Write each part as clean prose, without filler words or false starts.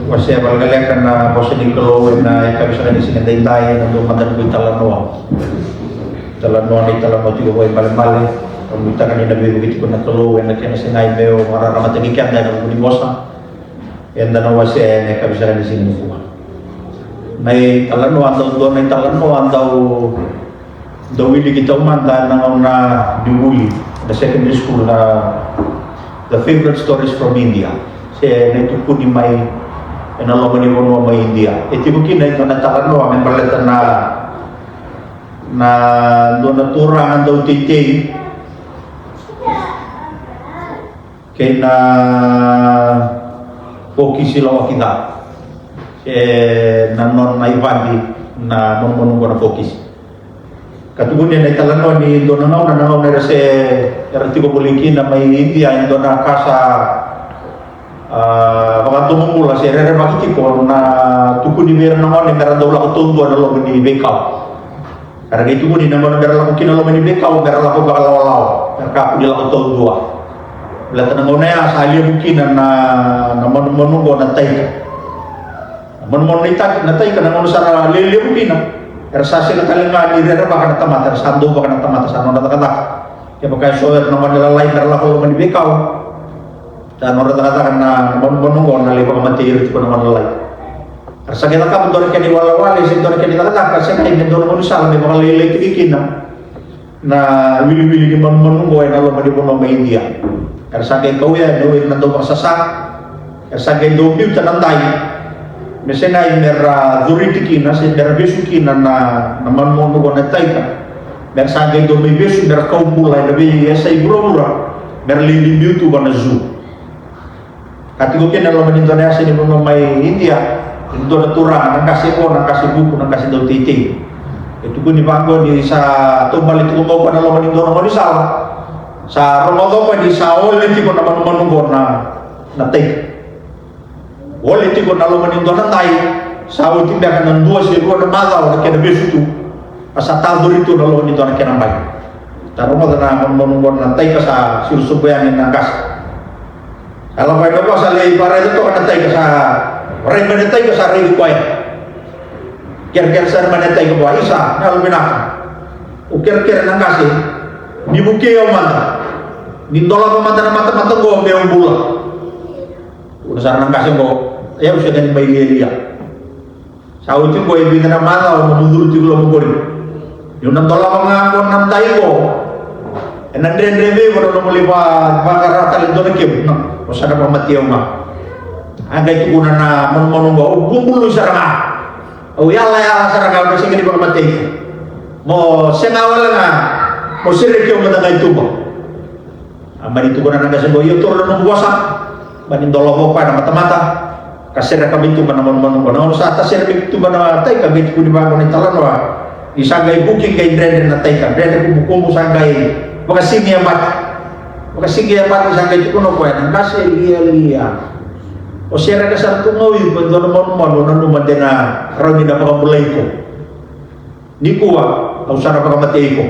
wasya balgalekan na posisi kalau na kabisa ni sinendai na do mandan ko talanoa ni talanoa tigo ko bale kita kan ina begitu ko na kalau na kena sinai meo mararamatan ikan na ko di bosa enda na wasya na kabisa ni sinendai may talanoa daw do na talanoa daw wili kita umanda na diuli the secondary school the favorite stories from India. Saya itu pun di mai enalo mani bono mai India. Itu mungkin na natakan no amen baleta na dona turang daw titi kay na poki sila kita. Na non na ibandi na mon ko na focus. Katugunin na talano ni Donanaw na rase ertiko buliki na may India yung na kasa mga tumungkula si Rere Makitiko na tukuni meron naman yung meron daw lang tumbo na lobo ni Bekaw. Karena itu kunin naman meron lang kinalo ni Bekaw meron lang bakalawalaw merkapo nila ko tumbo. Belatan ng unaya sa alya mungkin na manungo na tay. Manungo na tay ka na sa lili mungkin na. Ersasi na kalinga ni Rere baka natamata, sando baka natamata sa ano natakata. Kaya baka soer naman nilalay na lako naman ni Bekaw. Dan orang katakan na manungo na lipa kamatiro ito naman lalay. Ersasi na ka doon kaya ni walawali, sin doon kaya ni takata, kasi kaya doon naman isal, may baka lilay tigikin na wili-wili ni manungo ay nalaman ni Bono may India. Ersasi ikaw yan, na doon pasasak. Ersasi doon biw tanantay. Mesena mera duritiki na si mera besuki na manmono ko na taika mer sagay do may besu mera kaumbulay na bi esay bura mera lilimbiu tu bana zu katigo ken na laman Indonesia ni mo may India do na turang nang kasi ko nang kasi buku nang kasi do titi itu ko ni bago ni sa tumbal itu ko pa na laman Indonesia sa romodo pa di sa oli ti ko na manmo na taika oleh itu kalau nalu menindo nantai, sahaja tidak akan dua sih dua nama orang kena besu tu, asal tahu itu nalu menindo orang kena baik. Taruh mana nak menunggu nantai kasa siusup yang nangkas. Kalau baik apa salih ibarat itu kan nantai kasa, orang menantai kasa ribu baik. Kira-kira saya menantai ke bawah isa, nalu menak. Ukir-kir nangkas ni, ni buki yang mana, ni dolar mata gua meong bulan. Udah nangkas yang gua. Ya usah dengan bayi dia. Saud itu kau ibu tanah mana, mundur itu kalau mukori. Yang nak tolak mengangkut nam taiko. Enak dendreme baru nak melibat bakar rata itu nak kem. Masa ada pematian mah. Anda itu guna na menunggu. Bulu sarang. Oh ya lah sarang kau mesti kini pemati. Mau sengawal na. Mau sirik yang menengah itu mah. Ambil itu guna nangkas yang boyo turun nunggu puasa. Banding dolok apa mata-mata. Kasih kami itu mana-mana kono sa atas serbi itu mana tai kami itu di bangun di talan wa isanggai booking kay drender na tai ka drender buku musanggai makasih amat isanggai itu kono ko yan kasih lia o sera ka sa tungawi bando mon nanu madena rami na pakamulay ko ni kuwa au sana pakamatay ko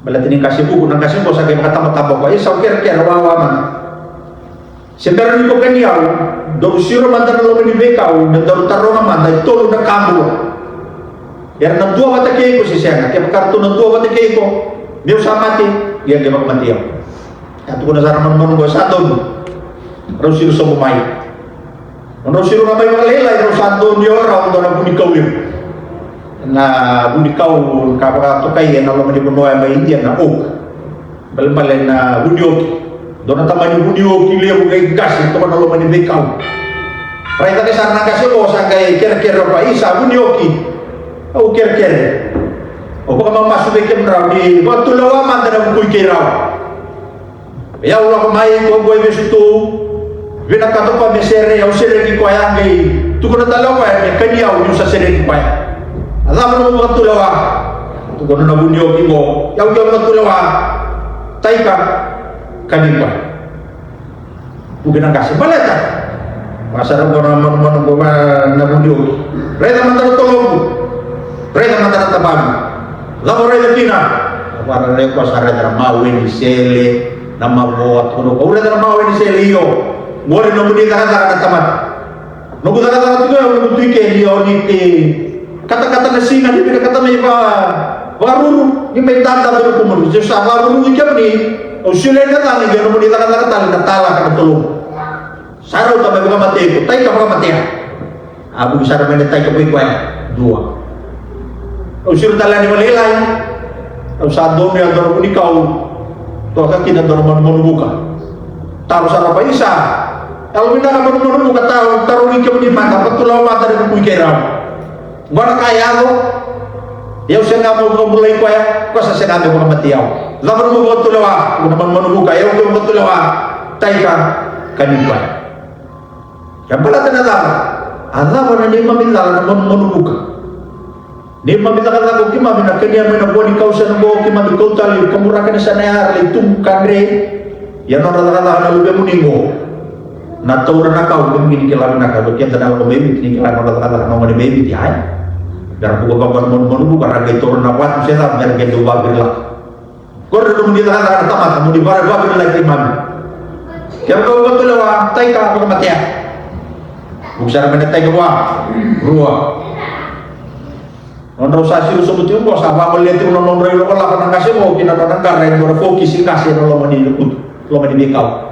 balatin kasih buku nang kasih ko sa kay makatama-tama ko sa kira-kira wawaman sebenarnya itu kan ya, do siro mantan lo di Bekaw, dan do tarong mantan itu lo nak kamu. Ya nang dua mata kaya ko si Sena, kaya kartu nang dua mata kaya ko, dia usah mati, dia mati ya. Itu ko nasara man ko sa don. Ro siro sa bumay. Ro siro na may malilay ro sa don yo ra do na bunikaw yun. Na bunikaw kapag to kay na lo man di bunoy may India na ok. Balbalen na bunyok. Doon taman yung bunyo, kiliya mo kay gas, ito ka naluman ni Bekaw. Raya tadi sarang kasi mo, sangkay kira-kira pa, isa, bunyo ki. O kira-kira. O baka mamasok kay Kimraw, di ba tulawa man na bukoy kay Raw. Kaya wala kumain ko, boy besuto. Binakato pa may sere, yung sere ki kwaya kay, tuko na dalawa, may kanyaw yung sa sere ki kwaya. Alam mo mga tulawa. Tuko na bunyo ki mo, yung mga tulawa. Tay ka. Kanimba, bukan angkasa baleta. Masa ada orang mana na bunyo. Reda mantan tolong, reda mantan tabang. Lalu reda tina. Para reda sarada mawin di sele, nama buat kuno. Kau reda mawin di sele yo. Boleh nombor di tangan tamat. Nunggu kata-kata itu yang menutupi dia orang itu kata-kata nasina dia kata may waruru ni may tanda pero kumuru so sa waruru ikam ni o sila na tani gano mo nila kata-kata na tala ka tulong saro ta may mga mati ko tay ka mga mati abu saro may tay ka po ikuan dua o sila tala ni malilay o sa doon niya doon ni ikaw to ka kinador mo buka taro sa pa isa kalau minta kamu menunggu kata taruh ikam di mana betul mata dari kuikera gua kaya lo ya usah ngamu mulai kaya kuasa saya ngamu mati yau lalu mau betul lah menunggu kaya untuk betul lah taika kami kaya yang pala tenada Allah wana ni mamila menunggu ni mamila kata ko kima mina kenya mina boni kausa ngo kima ko tali kamurakan sana ya litum kandre ya no rata-rata na lube muningo na taura na kau kemini kelam na kau kian tanah kau baby kini kelam na kata kau ngani baby ti hai dar buka kawan mon karena gay taura na wat saya tak biar gay dua berlah kau dah muni tanah tamat muni bar dua berlah lagi mami kau kau betul lah tay ka apa mati ya bukan mana tay ka ruah Nondro sasi usum itu kok sama melihat nondro itu kalau akan kasih mau kita nondro karena itu fokus kasih nondro mani lo mani bekau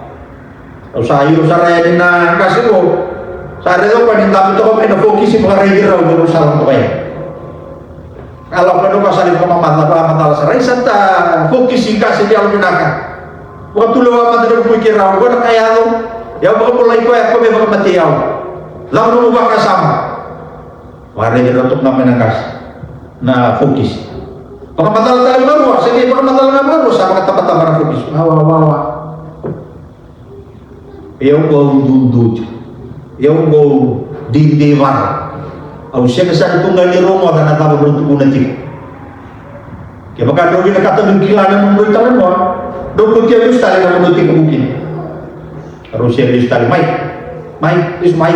usaha raya dina kasih ko sare do pa ninda to ko peno fokus mo ray raw do salam ko bay kalau peno kasali ko mamata pa matala sa ray santa fokus kasih dia lo naka waktu lo apa do ko kira ko na kaya lo ya ba ko lay ko ya ko be ba mati yaw lalu mo ba kasama wala ni rotok na menakas na fokus pagkamatala tayo baru sige pagkamatala na baru sa mga tapat-tapat fokus wawa eu vou dudut eu vou dindevar au siya sa itong galiro mo na tawag ng tugunatik kaya baka daw ginakata ng kilala ng mga mo daw ko kaya gusto tayo ng mga bukin pero siya gusto tayo may is may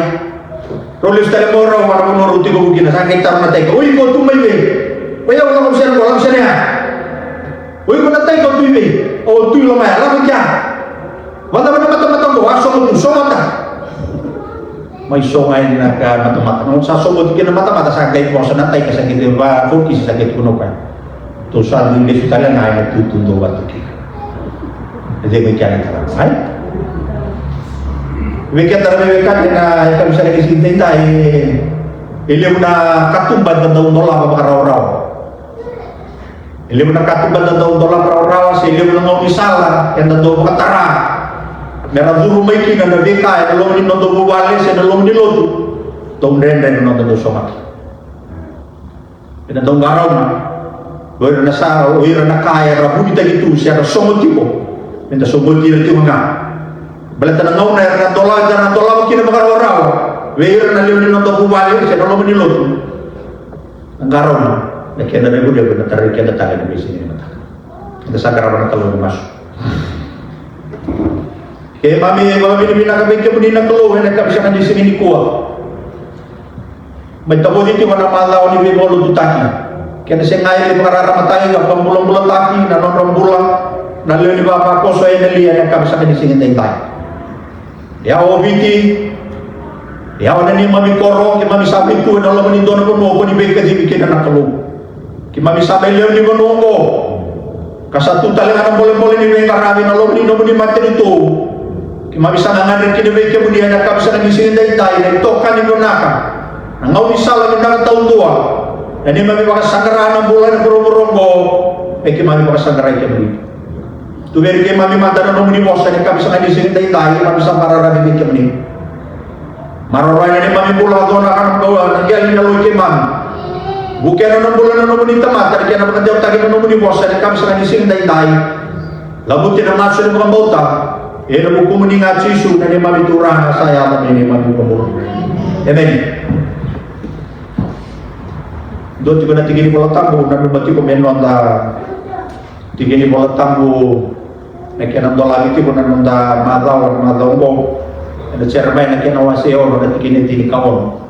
rolis tayo mo raw para mo ruti ko bukin sa kita na tayo uy ko tumay be kaya wala ko siya niya uy ko na tayo ko tuwi o tuwi lamay alam mo kya wala mo na mata-mata ko, aso mo mata. May songay na ka mata-mata. Nung sa sumod ka na mata-mata, sa gay po sa natay ka sa gitip ba, focus sa gitip kuno ka. To sa English ka lang ay nagtutundo at tuki. Hindi may kaya talaga. Ay? Wikat na may wikat na ikaw sa nagisintay tayo, iliw na katumbad na daw nola makaraw-raw. Iliw na katumbad na daw nola makaraw-raw, sa iliw na ngongisala, yan na daw makatara. Meron dulu may kina na beka, ya nalong ni noto buwale, ya nalong ni loto. Tong den noto do somat. Ina tong garaw na. Goy na sa o ira na kaya rabu kita gitu, siya na somot tipo. Minta somot ira ti mga. Balata na ngaw na dola kina makaraw. We ira na liw ni noto buwale, ya nalong ni loto. Ang garaw na. Nakya na rin dia na tarik kita tayo ni sini mata. Kita sa garaw na talong masuk. Kaya mami binakabit ka mo din ng kalo, nagkabisa ka din sini kuha. May tabo dito ka na malaw ni Bibolo Tutaki. Kaya na siya ngayon, makararamatay ka, pambulang-bulang taki, nanonong-bulang, naliw ni Bapa ko, so ay naliya, nagkabisa ka din sini tayo. Ya obiti, ya wala ni mami koro, kaya mami sabi ko, na alam ni doon ako mo, kung ibig ka di bikin na nakalo. Kaya mami sabi, liyaw ni Manungo, kasatu talaga ng boleh-boleh ni Beng Karami, na alam ni naman ni Mati nito. Mabisa nga rin kinabay ka mo niya na kapsa ng isingin na itay na ito ka ni Lunaka ang ngawisala ng nakataon tuwa na di mami makasangara ng bulan ng puro-purongo ay kimami makasangara ka mo dito tuweri kay mami manda na nung minimosa na kapsa ng isingin na itay mabisa mararabibig ka mo dito mararay na ni mami bulan doon na kanong gawa nagyali na loy kay mami bukyan na ng bulan na nung minitamat kaya na magandang tagin na nung minimosa na kapsa ng isingin na itay labutin ang naso ng mga bauta Eno mo kumuningat sisu na ni mami turang saya kami ni mami pembunuh. Amen. Doon tiba na tingin bola tambo na nubati ko menon da tingin bola tambo na kena dola gitu na nunda madaw mo na chairman na kena waseo na tingin kaon.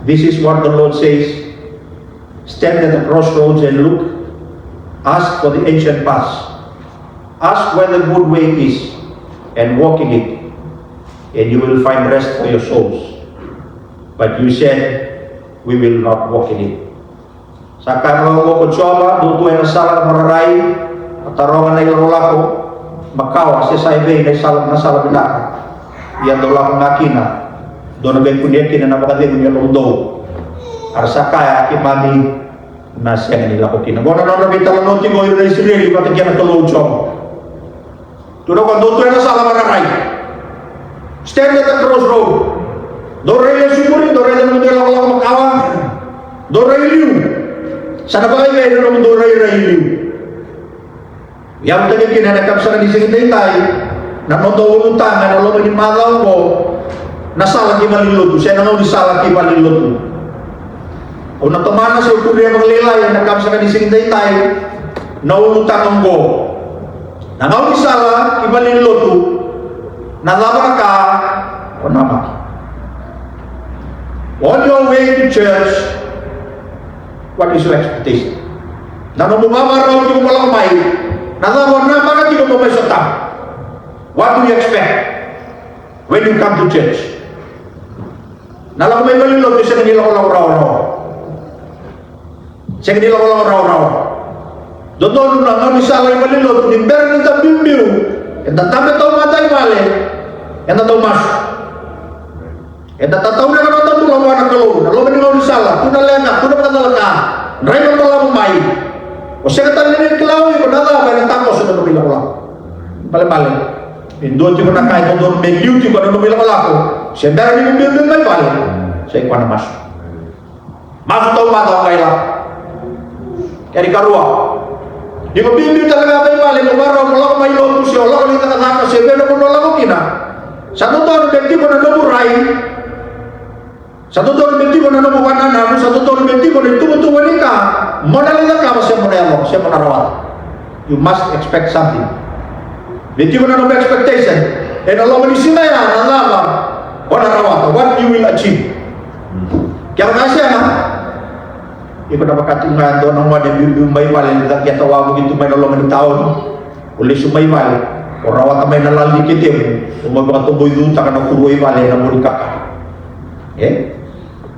This is what the Lord says. Stand at the crossroads and look. Ask for the ancient paths. Ask where the good way is and walk in it, and you will find rest for your souls. but you said we will not walk in it. Saka mo ko choba dutu en sala mararai atarongan na ilolako makawa si saibe na sala binaka yan do la ngakina do na ben kunya kina na bakade kunya londo arsaka ya imani na siya nila ko kina bona na bitala no tingo ira Israel ba kya na tolo chom tuno ko dutu en sala mararai stand at the crossroad do rele sumuri do rele no dela la makawa do rele sana ba ay no do rele yang tadi kini ada kapsa di sini tay na no do utang na lo ni malaw ko nasala ki maliluto saya nang disala ki maliluto o na tomana sa ukuri ang lelay na kapsa di sini tay na utang ko na nang disala ki maliluto na laban ka o naman on your way to church. What is your expectation? Nano bumabaraw yung walang may, nalawan na bakit yung may sata? What do you expect when you come to church? Nalang may malilog, siya nila ko lang raw-raw. Siya nila ko lang raw-raw. Doon na nga misala yung malilog, nimber ng tabimbiw, yung tatami tao matay mali, yung tataw mas. Yung tataw na naman ito lang na kalong, nalaman nila misala, tunalena, tunapatalaga, nray ng malang may. O siya katalinin kilawi, kung nalaman ng tapos, ito nabila ko lang. Balik-balik. Indon ko na kahit doon may beauty ko na nabila ko lang ako, siya meron yung building may balik, siya ikuha na mas. Masuk tayo mataw kayo lang. Kaya di karuwa. Di ko bimbi talaga may balik, umaraw, wala ko may loto siya, wala ko nita kataka siya, pero kung wala ko kina. Sa totoo, benti ko na naburay, sa totoo benti ko na nabukanan, sa totoo benti ko na tumutuwali ka, manalala ka, siya mo narawat. You must expect something. Benti ko na nabukanan expectation, and Allah manisimaya, nalala, o narawat, what you will achieve. Kaya kasi iko na makatungan doon ang mga may mali, kaya tawag ito may nalaman ng taon, uli sumaymali, o rawat may nalalikitim, kung magpatuboy doon, taka na kuruay mali na muli kaka.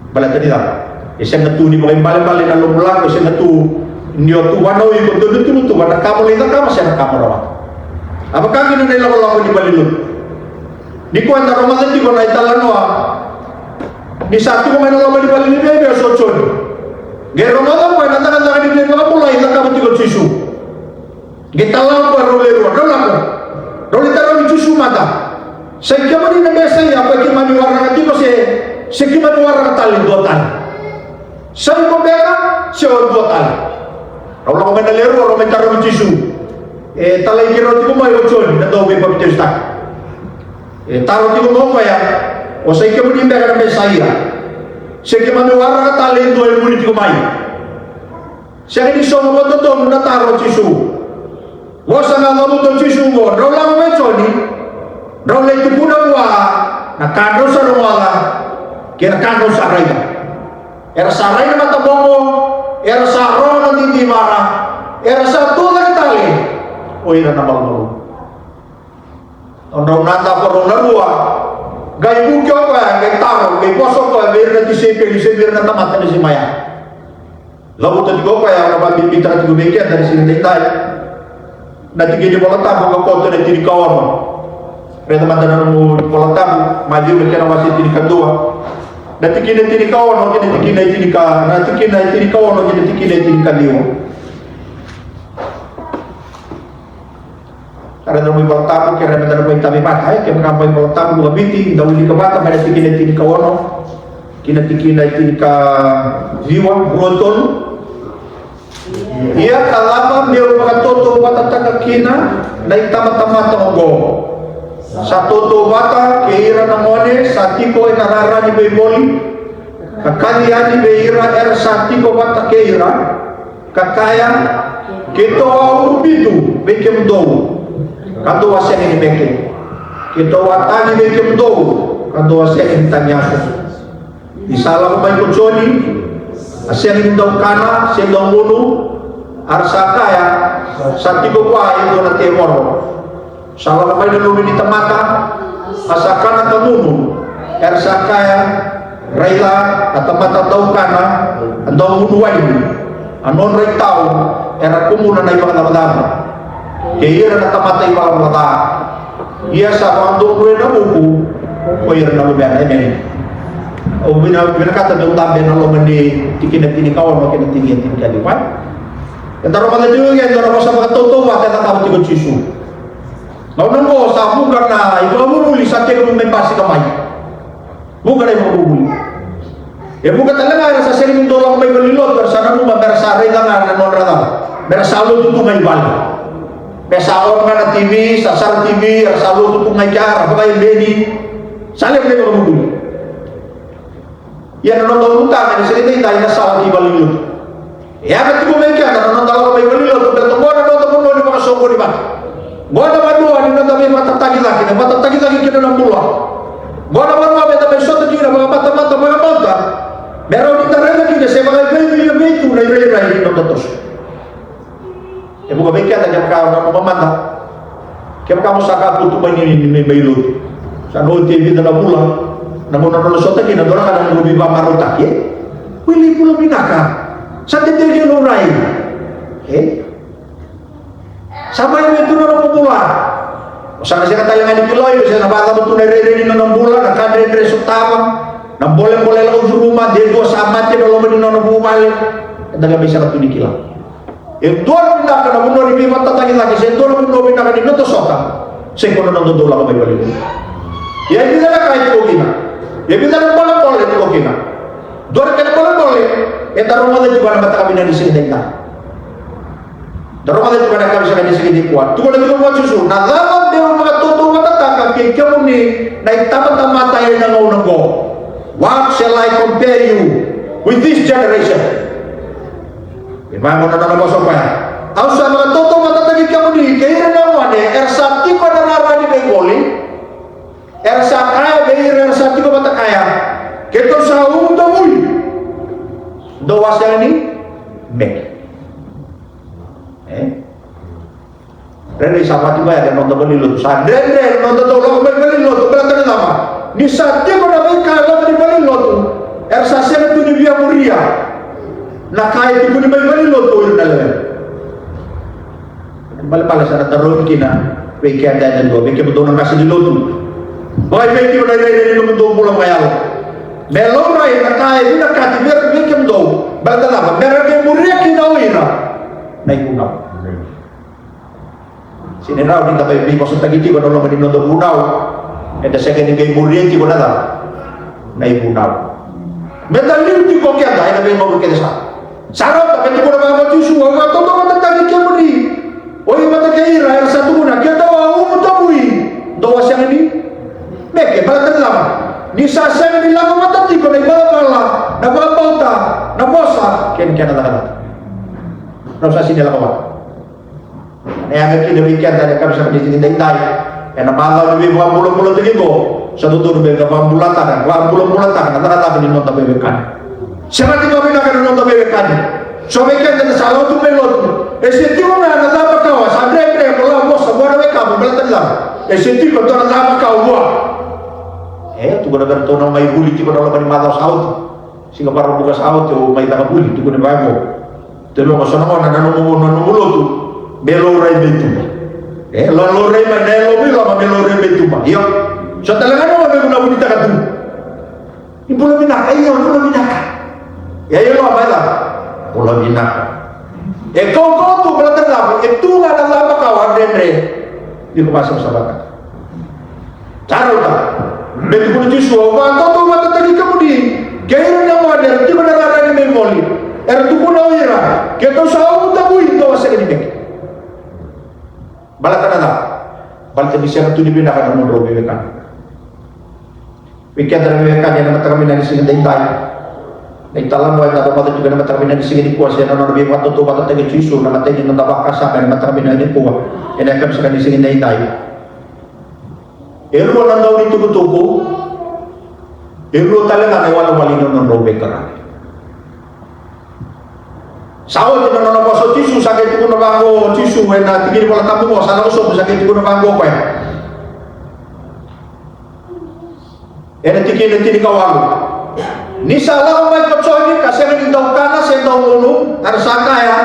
Balat tadi lah. Isang natu ni mga bali-bali na lumulang, isang natu niyo tu wanaw yung doon tu wana kamu lita kamu siya kamu rawat. Apakah kini nila wala ko di balilut? Di ko anda Ramadan di ko na italano di satu ko may nalaman di balilut ay sochon. Gaya Ramadan ko nanda di mga mulay na kamu tigot sisu. Gitalang ko rolero ko. Rolita ni sisu mata. Saya kira ni nabesa ya apa ki mani warna ti ko se ki mani warna tali dotan. Saya ko beka se dotan. Kalau ko manalero ro may taro ni sisu. Talay kiro ti ko may ochon na do be pagtesta. Taro ti ko mo kaya o saya kira ni beka na saya. Se ki mani warna tali do ay muni ti ko may. Saya ni so mo to na taro sisu. Wasa na mo to sisu mo. Ro lang me choni. Role itu pun na kado sa ruwala, kira kado sa raya. Era sa raya mata bongo, era sa rona di mara, era sa tulang tali. O ira na balbalo. Onda nata ko na ruwa. Gay bukyo ko gay taro, gay poso ko bir na disipir na tamat ni si Maya. Lalu tadi ko kaya kapag bibita ti gubekya dari sini tay. Natigil yung mga tabo ka konto na tinikawan mo. Kaya teman-teman mo walang tabu, maju mereka na masih tinikadua. Natikin na tinikawan, natikin na tinikawan, natikin na tinikaliwa. Karena namoy walang tabu, kaya naman namoy tabi patay, kaya makamoy walang tabu, gabiti, dawili ka bata, may natikin na tinikawan, kinatikin na tinikaliwa, broton. Iya kalama meron makatoto matataka kina, na itama-tama tonggo. Sa toto bata keira namone sa tiko enarara ni beboli kakalian ni beira er sa tiko bata keira kakaya kito urubidu bekem do kado asen ni beke kito watani bekem do kado asen ni tanyaso isalam may kuchoni asen ni daw kana sen daw mulu arsa kaya sa tiko kwa ito na temor. Salah kamay na lumin ni tamata, asakan ang kamuno, ersakaya, Raila atamata tau kana andau munuai anon rai tau era kumuna na ibang namadama kaya na tamata ibang mata iya sa pangdo ko na buku ko ira na lubyan ay o binakata ng tabi na loman ni tikinatini kawan makinatini tin kalipan entaro mga diyo yan entaro sa mga totowa kaya natawag tigon sisu naunan ko sa bukan na ikaw mumuli sa tiyo kung may pasi kamay bukan ay mumuli bukan talaga sa sering dolang may balilot sana mo mabersari ka nga nanon rata bersalo tutungay bali besaon nga na TV sa sar TV bersalo tutungay ka apa kayo beni salim na yung mumuli yan nanon utang na salita yung tayo na sa di balilot ba't ko may kaya nanon talaga may balilot pero mo na doon mo ni mga soko di ba mo na manuwa ni natabi matatagi lagi kina ng mula mo na manuwa may tabay soto yun na mga mata mga bata meron din tayo lagi kasi mga ibay ito na ibay ng datos buka may kaya nagyang kao na mamanda kaya kamo sa kaputo may bailot sa noon TV na mula na muna nalusot na ginadora ka ng rubi ba marutak wili pula binaka sa tindig yung uray sabay mo ito na namumula o sana siya katayangan ni Piloy siya nabata mo ito na re-re-re ng bulan nakadre-re sutama nang boleh-boleh lang sa rumah dia dua sahabat dia kalau menino bumalik daga bisa ka tunikila doon na ka na muno ni bimat tatagi lagi sa doon muno na ka ni noto soka sa kono nang dodola ka may balik ya hindi na kahit ko kina ya bisa na boleh ko kina doon ka na boleh taro mo dito ba na kami na disini denta taro mo dito ba na kami sa disini kuat tu kalau mo susu na dapat dia mga toto matataka kay kamu ni na itapat tayo na ngaw go. What shall I compare you with this generation? Memang na bosok pa. Ang sa mga toto matatagid ka mo ni kaya na mo ersati ko na narani kay goli. Ersati ko matakaya. Keto sa umuto mo. Dowas yan ni mek. Rene sahabat juga ya nonton balilot. Sadre nonton tolong balilot berarti nama. Ni satya ko na may kala ni balilot. Ersasi na tu ni biya muria. Na kaya ko ni may balilot o na lang. Malapala sa taron kina. Pekya dan do, pekya betul nang kasi dilot. Boy pekya na rin ng mundo pulang mayaw. Melon ray na kaya ni nakati pekya do. Balta meron kay muria kinawira. Naipunaw. Siniraw din tapay bi pasok tagiti ko nang manino do bunaw. Eda second kay murienti ko na naipunaw. Medalin ti ko kaya dahil na mo kaya sa. Sarap tapay ko na mga tisu wa to matagiti mo ni. Oy matagay ra sa tuna kaya daw umutaboy. Dawa siya ni. Meke balatan lang. Ni sasa ni lang matati ko na ibala. Nababauta, nabosa ken na lahat. Nasa sinila ko ba? Yang demikian dari kami sampai di sini dai. Karena malam lebih bulan-bulan begitu. Satu tur lebih bulan tangan, bulan tangan. Kata-kata ini nonton bebekan. Siapa tiba bina kan nonton bebekan. Sobekan dan salah tu melot. Esiti mana ada apa kau? Sadre kalau bos sebuah mereka belum lah. Esiti kalau ada apa kau buat. Tu benar-benar tu nama ibu itu kalau bani malas out. Sehingga para bukas out tu mai tak buli tu benar bago. Terus masuk nama nanu tu. Meloray betuma. Loray manelo bilo ma meloray betuma. Yo. So talaga naman may muna bunita ka dun. Ibulo binaka, ibulo binaka. Yayo apa dah? Ibulo binaka. Kau tu berarti apa? Itu nggak ada apa kawan dendre. Di rumah sama-sama. Caro tak? Betul pun Joshua. Kau tu mata tadi kamu di. Kairan yang ada di mana ada di memori. Tu pun awira. Kita sahaja tahu itu asal ini. Balatan na balatan bisa tu dibina kan menurut bebekan. Pikiran dari bebekan yang nama kami nanti sini daytai. Daitalam buat nama batu juga nama kami nanti sini dikuasai nama nabi waktu tu batu tegi cisu nama tegi nama bakas sampai nama kami nanti kuah. Yang akan sekarang di sini daytai. Eru nandau itu betuku. Eru talengan ewan wali nonon bebekan. Sawo ti nono poso tisu sakit itu kuno banggo tisu wena tinggi pola tamu mo sana usop sakit itu kuno banggo ko ene tinggi kawalu Ni salah mai poconi kasi ng daw kana sa daw ulo ar saka ya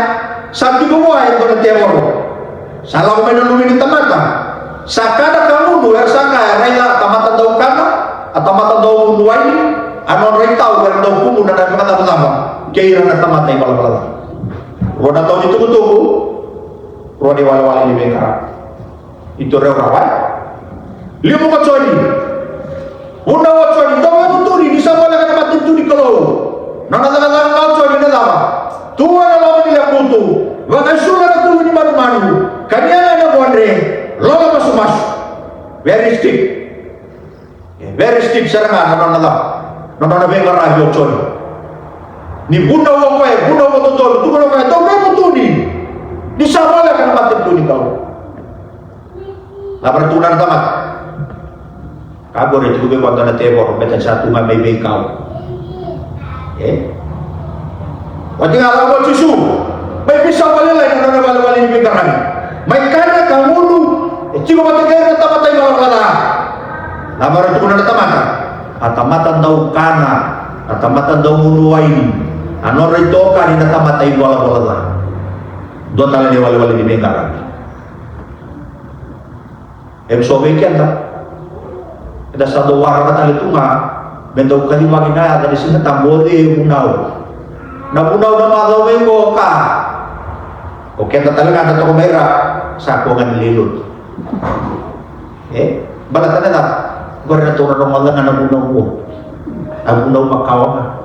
sabi ko ay ko na temor. Salah mai nang lumini tamata. Saka na kamu ar saka ya raila tamata daw kana at tamata daw ulo ay anon ray tao gar daw kumo na nagkatama. Kaya na tamata ay pala. Roda tahu itu betul, roda wala-wala ni bengkara. Itu rawat. Limu kaconi. Una kaconi, tahu aku tu ni sama dengan tempat itu di kalau. Nana kaconi ni lama. Tua lama ni aku tu. Wakai surat tu ni maru-maru. Kanya ada buatre. Lama masuk. Very strict. Very strict serangan nana bengkara kaconi. Ni bunda wa totol tu kalau kaya tahu kamu tu ni sama lah kan mati tu ni kau lapar tunan tamat kabur itu gue waktu na tebor betul satu mai kau waktu ngalah kau susu mai bisa balik lagi nana balik ni bengkaran mai kana kamu lu cikgu mati kaya tamat tay malam kana lapar tunan tamat atamatan tahu kana atamatan tahu muluai anor itu kan ina tamatay wala do tala ni wala di bengkaran sobe kian ta ada satu warna tali tunga bento kali wagi na dari sini tambode bunau na madaw ko ka oke ta talaga na to kumera sa ko ngan lilut balatan na gore na to na mga na bunau ko ang bunau makawa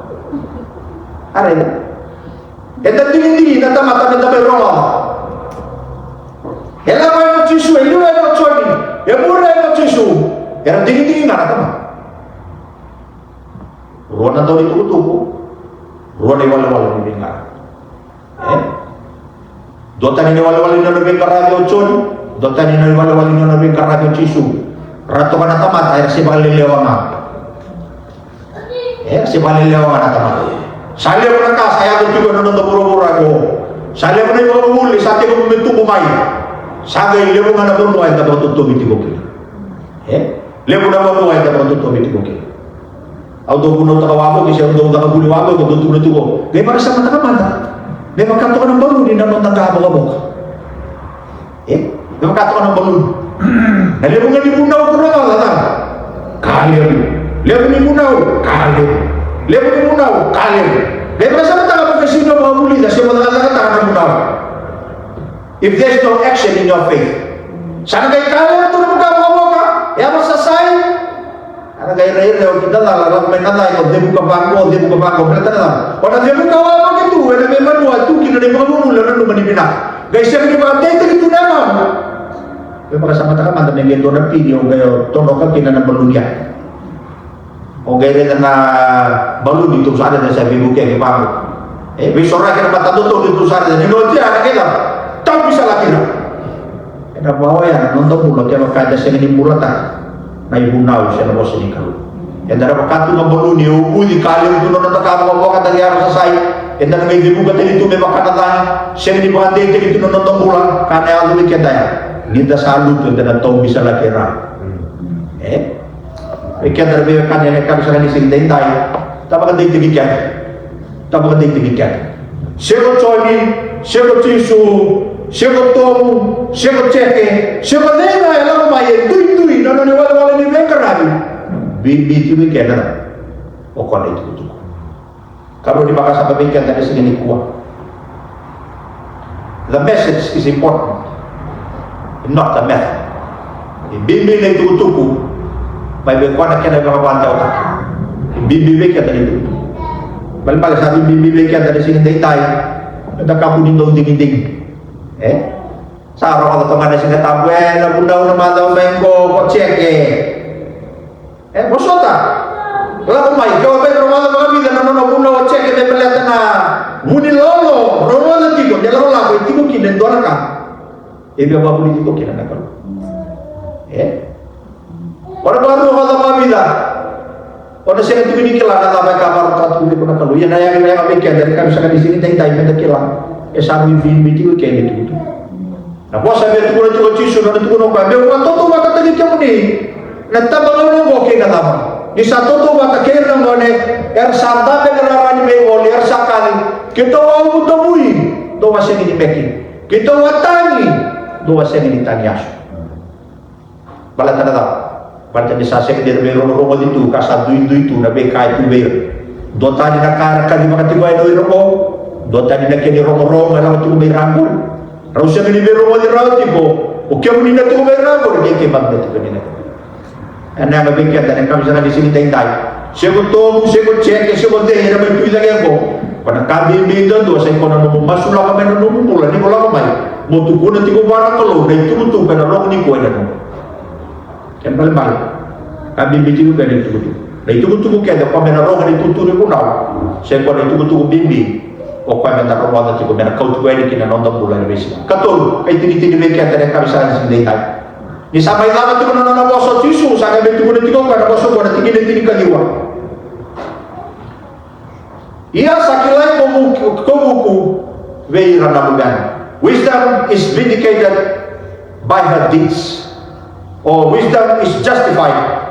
are eta tinggi nata mata nata berola ela vai no tisu ele vai no choni e murre no tisu era tinggi ngara tama rona to itu tuku rona wala ni ngara dota ni wala ni no bengkara do choni dota ni wala ni no bengkara do tisu rato kana tama air si balilewanga si balilewanga tama saya pernah saya tu juga nonton buru-buru aku. Saya pernah juga muli sakit aku membentuk pemain. Saya lebu mana pun muai tak betul biti koki. Lebu nama muai tak betul biti koki. Auto kuno tak wapo kisah untuk tak buli wapo betul betul kok. Gaya pada sama tak mana? Memang kata orang baru di dalam tangga abang-abang. Memang kata orang baru. Nah lebu ngani punau kurang lah. Kalian. Lebu ni punau kalian. Lepas ni munau, kalian. Lepas sama tak apa kesini mau muli dah semua tak ada munau. If there's no action in your faith, sana kay kalian tu buka bawa ya masa saya. Ana kay raya kita lah lalu main nala itu dia buka bangko, berarti lah. Orang dia buka bawa gitu, ada memang waktu kita dia bawa mula lalu menipina. Guys yang di bawah itu nama. Lepas sama tak mana dengan itu ada video gaya tondokan kita nak berlunya. Ogere na balu dito sa ada sa bibuke ke pamu bisora ke mata tuto dito sa ada no tira na kila tau bisa lagi na ena bawa ya nonton bulo ke makada sa ni murata na ibunau sa na bosi ni kalu endara bakatu na balu ni ubu di kalim tu no taka mo ka tali ara sa sai endara may bibuka dito may makata tani sa ni bande dito no nonton bulan kana alu ke daya nida salu tu endara tau bisa lagi ra ikan terbekan yang akan sangat disindai, tapi kan ditinggikan. Siapa coni, siapa tisu, siapa tomu, siapa ceke, siapa lena yang lama ya tui, nana ni wala ni bengkara bibi tu ikan pokok itu. Kalau dimakan sampai ikan dari segini kuah. The message is important, not the method. Bibi itu tuku. Baik nak kena berapa jauh tak? Bibi beker tadi tu. Balik sabi bibi beker tadi sini daytai. Ada kamu di dong ding. Sarong atau teman sini tabu na bunda una mata mengko kok cek bosota. Lalu mai kau pe rumah kami dan nona bunda cek te pelihatan na. Muni lolo, rumah tiko jalan lalu tiko kinen doraka. Ibu bapa buli tiko kinen nak. Orang baru kata pamila, orang saya tu ini kelang kata mereka baru tahu tu pun kalau yang ayah mereka dari kami sekarang di sini tadi mereka kelang, esami binti itu kayak gitu. Nah, bos saya tu pun cuci sudah tu pun orang dia orang tu mata tadi kamu ni, nanti bangun orang kok kena apa? Di satu tu mata kira orang ni, santa pengerarani begoli sakali kita wau utamui do waseni di peki kita watangi do waseni di tanyasu bala tanada parte di sase ke der bero romo itu kasa itu na bekai tu ber do tadi na kara kali makati bai do romo do tadi na keni romo na tu ber rambul rausia ni bero mo di rau tipo o ke muni na tu ber rambul ke bagde tu ni na ana ga bekai ta na kamsa na di sini tai segundo cek segundo deh na may lagi ako pada kami minda do sa ikono no masula ka no mula ni wala ka mai mo tu ko na ti ko bara ko lo dai tu tu kana ro ni ko na no kan bal kami biji ko dai tu tu dai tu tu ko da pa mena ro ni tu tu ni ko na se ko dai tu tu bimbi o pa mena ro wa ti ko mena kau tu ni kina no da mula ni besi katol kai ti ti be ka tare ka bisa sin dai tai ni sampai lama tu na na boso tisu sa ka be tu ko ti ko na boso ko na ti ni kaliwa ia sakilai komuku veira na bugan. Wisdom is vindicated by her deeds, or wisdom is justified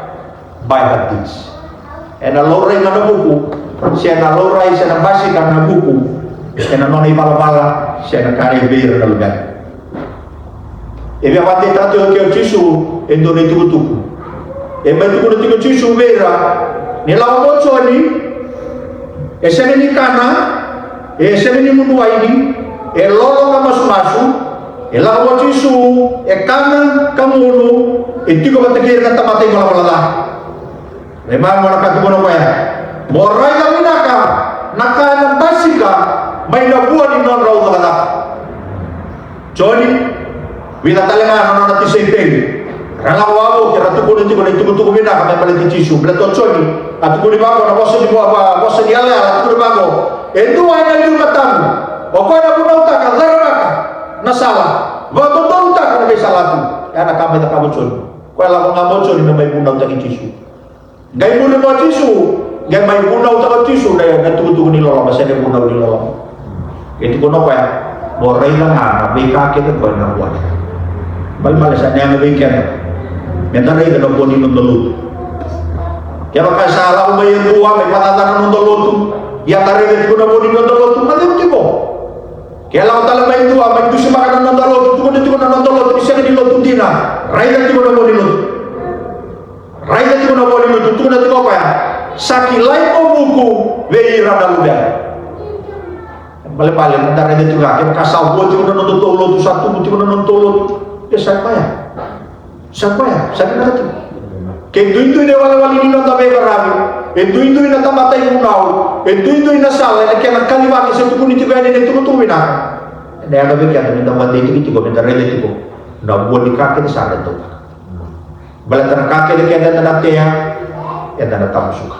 by her deeds. And a loray na buku, siya na loray siya na basikan na buku, siya na nonay malabala, siya na kare veira na bugan. Ebe awante trato ke chisu endo ne tukutuku. Ebe tukutuku chisu veira nila mo choni esene ni kana esene ni mundu aini e lolo ka masu e la mo chisu e kana kamulu e tiko batakir na tamata imo la wala memang mo nakatu mo ya morai ka minaka nakana basika may nabuwa ni non raw kala joni wila talenga no na tisepeng rala wao kira tuko minaka may pala chisu blato choni atu kuri bago na boso di buah boso di ala atu kuri bago itu hanya di matamu okoy na bunaw ta ka zaraka na sala wa totoo ta ka may salatu ana kami ta kabuchon ko ala ko ngamochon na may bunaw ta kisu gay mo mo tisu gay may bunaw ta tisu na tutugo ni lola masene bunaw ni lola itu kono ko ya moray lang na may kakit ko na buwan balmalasan niya may kaya mentare ka no boni no dulu kaya maka salah umayin buwa may patatanan ng dolotu ya tarin ko na boni ng dolotu madimti mo kaya lang talaga may duwa may dusimakan ng dolotu tukon na ng dolotu isa ni lotu dina raidan ko na boni lotu raidan ko na boni lotu tukon na ko pa sakilay ko buku veira na lugar bale-bale mandare dito ga kaya kasawo ko na ng dolotu satu buti ko na ng dolotu siapa ya sakit hati kentu ne wala-wali ni nota be barabi entu na tamatay unaw entu na sala na kaya nakaliwaki sa tukuni tiga ni tutuwi na daya gabi kaya ni dapat dito ko mentare dito ko na buwan ni kake ni sana to balatan kake ni kaya na natia ya na tamusuka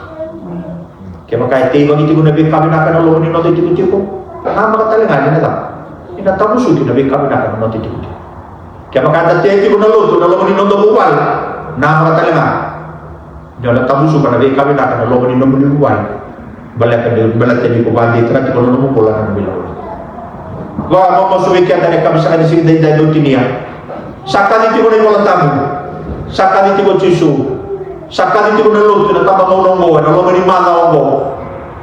kaya makaya tiba gitu ko na be kami na kana lo ni nota dito ko na makatalingan ni na ina tamusuki na be kami na kana nota dito kaya makata tiya ko na lo ni nota buwal na makatalinga jala tamusu kana be kami na kana lo ni nota buwal balatan ko bandi tra ko no mo bola na bilaw wa mo suwi kaya tane kami sa kanisi dai do tinia sakali ti ko ni wala tamu sakali ti ko chisu sakali ti ko na lo na tama mo ngo na lo ni mala ngo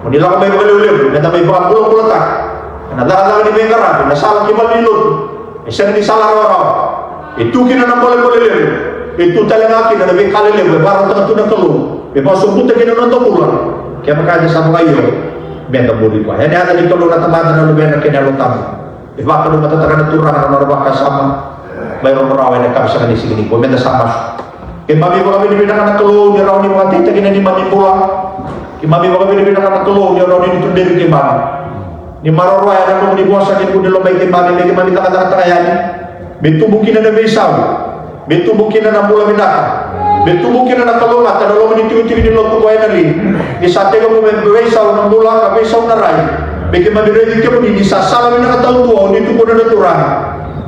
ni la ko may balulib na may bulo ta na dala ni be ngara na sala ki malilot isa ni sala ro itu kina na boleh itu talaga kina na be kalele be baro ta tuna kalu be pasok puta kina na topula kaya makanya sa mga iyo benta buli pa yan ada dito na tamada na luben na kina lo tamu be baka no matataga na turang na norba kasama mayroon rawe na kapsa ni sigini ko menta sama kaya mami mo kami ni na kalu ni raw ni mga tita kina ni mami pula kaya mami mo kami ni na kalu ni raw ni tundiri kay mami ni marorwa ya na ni bosa ni kuno lo bay kay mami takayani Betubukin na besaw, betubukin na mula minaka, betubukin na kalungat, na lo manitiwi-tiwi ni lo tukuay na rin, ni sa tega mo besaw na mula ka, besaw na ray, bagi mabiredik ka mo ni sasala na katawang tuwa, dito po na naturan,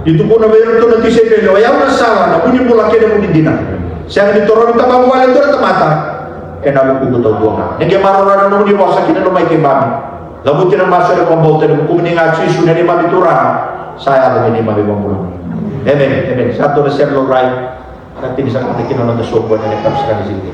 dito po na mayroon ito na tisipelo, ayaw na sala, na punin mula kaya mo ni dina, siya dito rin tapamuwala ito na tamata, kaya namin pugutaw tuwa nga, nagyang marorana naman yung wasa, kinalumay kay mami, labutin ang maso na pambautan, kuminingat sisu na ni mami turan, saya ada ni mami pampulang. Amen. Satu resep lorai nanti bisa kita kinon ng sobo na nekap sa kanila.